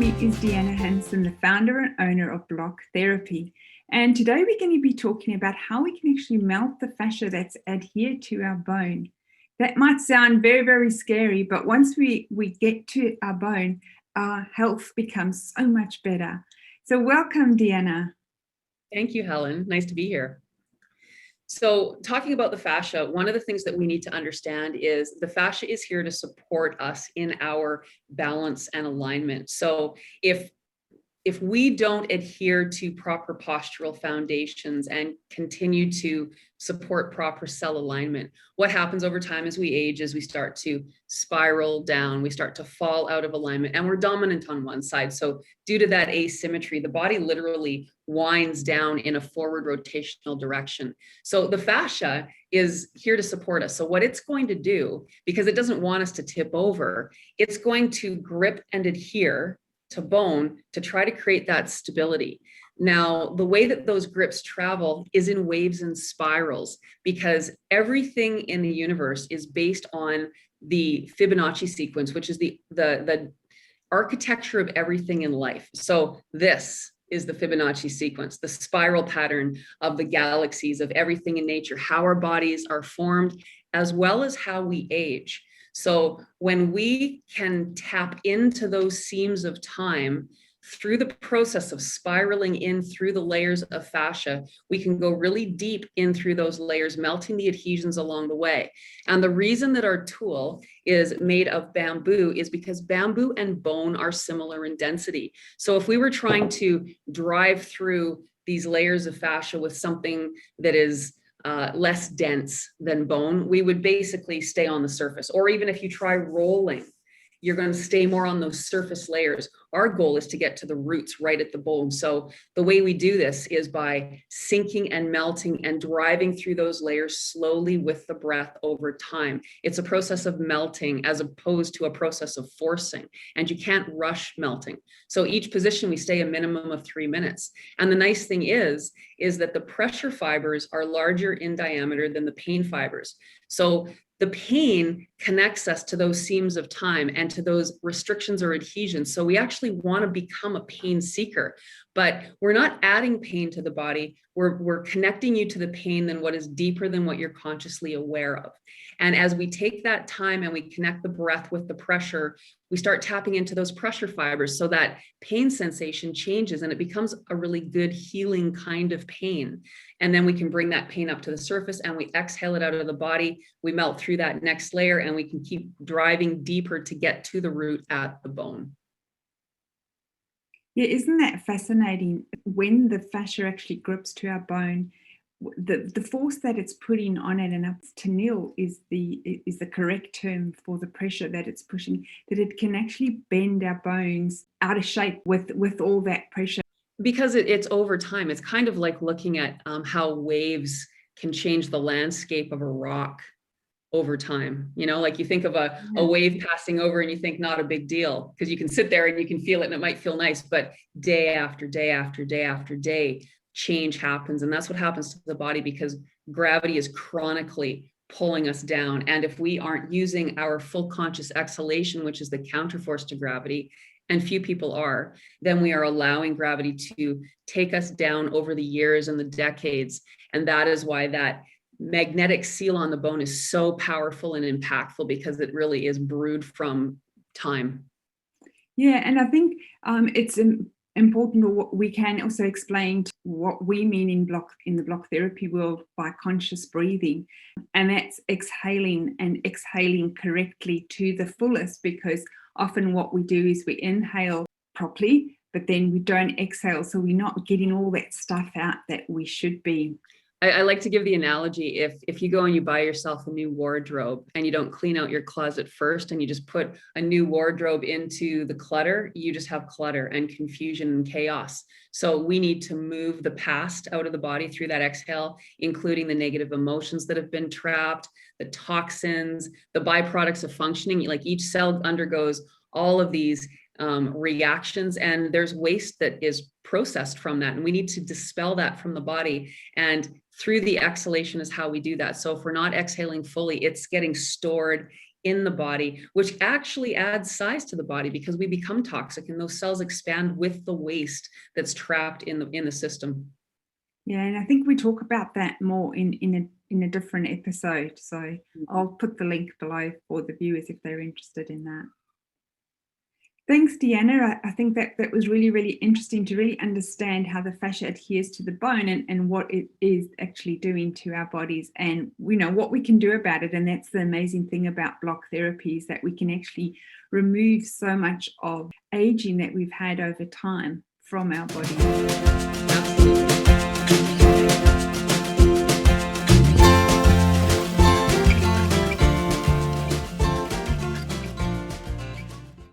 me is Deanna Hansen, the founder and owner of Blocktherapy. And today we're going to be talking about how we can actually melt the fascia that's adhered to our bone. That might sound very, very scary, but once we get to our bone, our health becomes so much better. So welcome, Deanna. Thank you, Helen. Nice to be here. So talking about the fascia, one of the things that we need to understand is the fascia is here to support us in our balance and alignment. So if we don't adhere to proper postural foundations and continue to support proper cell alignment, what happens over time as we age is we start to spiral down, we start to fall out of alignment, and we're dominant on one side. So due to that asymmetry, the body literally winds down in a forward rotational direction. So the fascia is here to support us. So what it's going to do, because it doesn't want us to tip over, it's going to grip and adhere to bone to try to create that stability. Now, the way that those grips travel is in waves and spirals, because everything in the universe is based on the Fibonacci sequence, which is the architecture of everything in life. So this is the Fibonacci sequence, the spiral pattern of the galaxies, of everything in nature, how our bodies are formed, as well as how we age. So when we can tap into those seams of time through the process of spiraling in through the layers of fascia, we can go really deep in through those layers, melting the adhesions along the way. And the reason that our tool is made of bamboo is because bamboo and bone are similar in density. So if we were trying to drive through these layers of fascia with something that is less dense than bone, we would basically stay on the surface. Or even if you try rolling, you're going to stay more on those surface layers. Our goal is to get to the roots right at the bone. So the way we do this is by sinking and melting and driving through those layers slowly with the breath over time. It's a process of melting as opposed to a process of forcing, and you can't rush melting. So each position we stay a minimum of 3 minutes. And the nice thing is that the pressure fibers are larger in diameter than the pain fibers. So the pain connects us to those seams of time and to those restrictions or adhesions. So we actually want to become a pain seeker, but we're not adding pain to the body. We're connecting you to the pain than what is deeper than what you're consciously aware of. And as we take that time and we connect the breath with the pressure, we start tapping into those pressure fibers so that pain sensation changes and it becomes a really good healing kind of pain. And then we can bring that pain up to the surface and we exhale it out of the body. We melt through that next layer and we can keep driving deeper to get to the root at the bone. Yeah, isn't that fascinating? When the fascia actually grips to our bone, the force that it's putting on it and up to nil is the correct term for the pressure that it's pushing, that it can actually bend our bones out of shape with all that pressure. Because it's over time. It's kind of like looking at how waves can change the landscape of a rock over time. You know, like you think of a wave passing over and you think not a big deal because you can sit there and you can feel it and it might feel nice, but day after day after day after day, change happens. And that's what happens to the body because gravity is chronically pulling us down. And if we aren't using our full conscious exhalation, which is the counterforce to gravity, and few people are, then we are allowing gravity to take us down over the years and the decades. And that is why that magnetic seal on the bone is so powerful and impactful because it really is brewed from time. Yeah, and I think it's important. We can also explain what we mean in the block therapy world by conscious breathing, and that's exhaling correctly to the fullest, because often what we do is we inhale properly, but then we don't exhale, so we're not getting all that stuff out that we should be. I like to give the analogy, if you go and you buy yourself a new wardrobe and you don't clean out your closet first and you just put a new wardrobe into the clutter, you just have clutter and confusion and chaos. So we need to move the past out of the body through that exhale, including the negative emotions that have been trapped, the toxins, the byproducts of functioning. Like each cell undergoes all of these reactions, and there's waste that is processed from that, and we need to dispel that from the body, and through the exhalation is how we do that. So if we're not exhaling fully, it's getting stored in the body, which actually adds size to the body because we become toxic and those cells expand with the waste that's trapped in the system. Yeah, and I think we talk about that more in a different episode. So I'll put the link below for the viewers if they're interested in that. Thanks, Deanna. I think that was really, really interesting to really understand how the fascia adheres to the bone and what it is actually doing to our bodies and what we can do about it. And that's the amazing thing about block therapy is that we can actually remove so much of aging that we've had over time from our bodies. Absolutely.